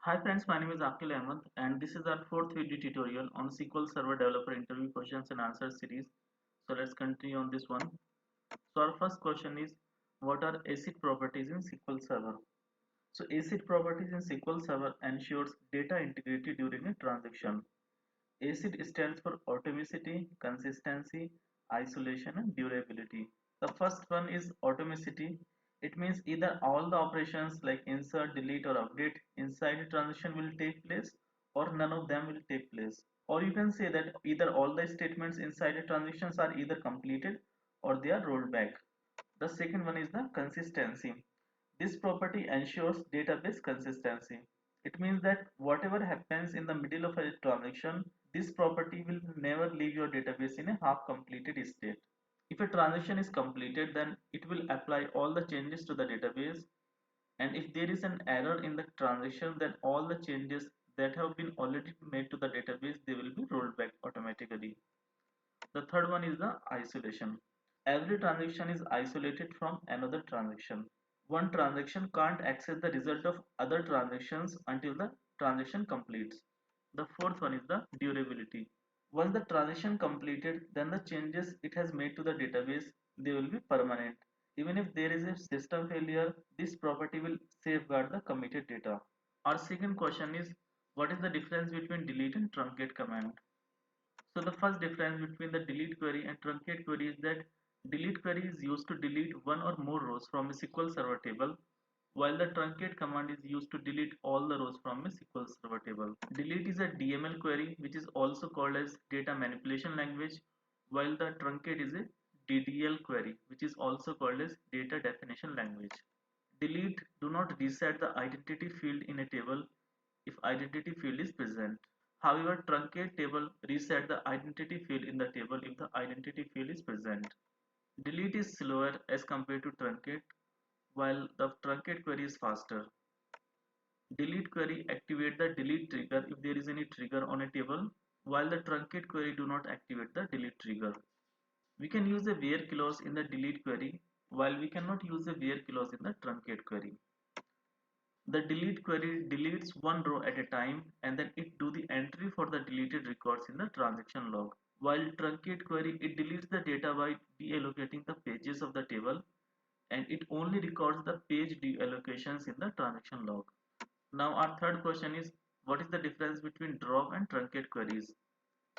Hi friends, my name is Akil Ahmed and this is our fourth video tutorial on SQL Server Developer interview questions and answers series. So let's continue on this one. So our first question is, what are ACID properties in SQL Server? So ACID properties in SQL Server ensures data integrity during a transaction. ACID stands for atomicity, consistency, isolation and durability. The first one is atomicity. It means either all the operations like insert, delete or update inside a transaction will take place or none of them will take place. Or you can say that either all the statements inside a transactions are either completed or they are rolled back. The second one is the consistency. This property ensures database consistency. It means that whatever happens in the middle of a transaction, this property will never leave your database in a half completed state. If a transaction is completed, then it will apply all the changes to the database, and if there is an error in the transaction, then all the changes that have been already made to the database, they will be rolled back automatically. The third one is the isolation. Every transaction is isolated from another transaction. One transaction can't access the result of other transactions until the transaction completes. The fourth one is the durability. Once the transaction completed, then the changes it has made to the database, they will be permanent. Even if there is a system failure, this property will safeguard the committed data. Our second question is, what is the difference between delete and truncate command? So the first difference between the delete query and truncate query is that delete query is used to delete one or more rows from a SQL Server table, while the truncate command is used to delete all the rows from a SQL Server table. Delete is a DML query, which is also called as data manipulation language, while the truncate is a DDL query, which is also called as data definition language. Delete do not reset the identity field in a table if identity field is present. However, truncate table reset the identity field in the table if the identity field is present. Delete is slower as compared to truncate, while the truncate query is faster. Delete query activate the delete trigger if there is any trigger on a table, while the truncate query do not activate the delete trigger. We can use a where clause in the delete query, while we cannot use a where clause in the truncate query. The delete query deletes one row at a time and then it do the entry for the deleted records in the transaction log. While truncate query, it deletes the data by deallocating the pages of the table and it only records the page deallocations in the transaction log. Now our third question is, what is the difference between drop and truncate queries?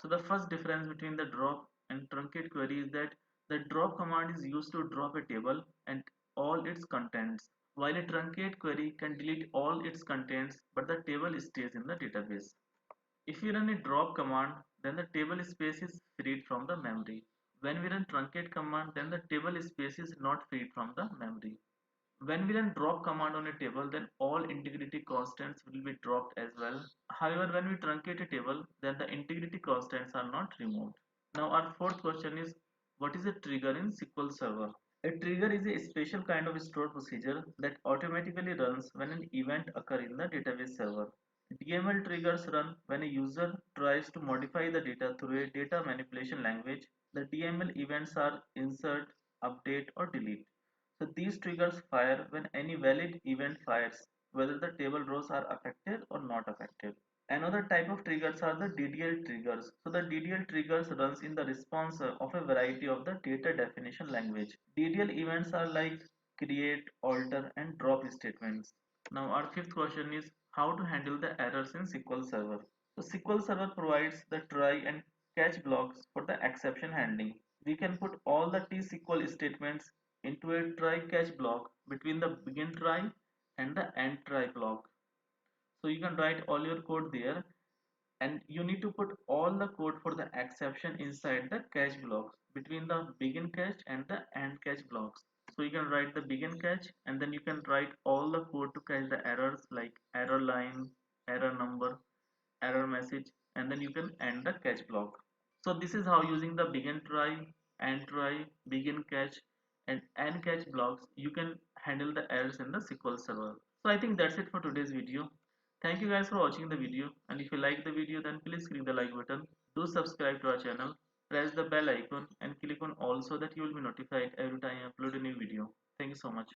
So the first difference between the drop and truncate query is that the drop command is used to drop a table and all its contents, while a truncate query can delete all its contents but the table stays in the database. If you run a drop command, then the table space is freed from the memory. When we run truncate command, then the table space is not freed from the memory. When we run drop command on a table, then all integrity constants will be dropped as well. However, when we truncate a table, then the integrity constants are not removed. Now our fourth question is, what is a trigger in SQL Server? A trigger is a special kind of store procedure that automatically runs when an event occurs in the database server. DML triggers run when a user tries to modify the data through a data manipulation language. The DML events are insert, update or delete. So these triggers fire when any valid event fires, whether the table rows are affected or not affected. Another type of triggers are the DDL triggers. So the DDL triggers runs in the response of a variety of the data definition language. DDL events are like create, alter and drop statements. Now our fifth question is, how to handle the errors in SQL Server. So SQL Server provides the try and catch blocks for the exception handling. We can put all the T-SQL statements into a try catch block between the begin try and the end try block. So you can write all your code there and you need to put all the code for the exception inside the catch blocks between the begin catch and the end catch blocks. So you can write the begin catch and then you can write all the code to catch the errors like error line, error number, error message, and then you can end the catch block. So this is how using the begin try, end try, begin catch and end catch blocks you can handle the errors in the SQL Server. So I think that's it for today's video. Thank you guys for watching the video, and if you like the video then please click the like button. Do subscribe to our channel, press the bell icon and click on all so that you will be notified every time I upload a new video. Thank you so much.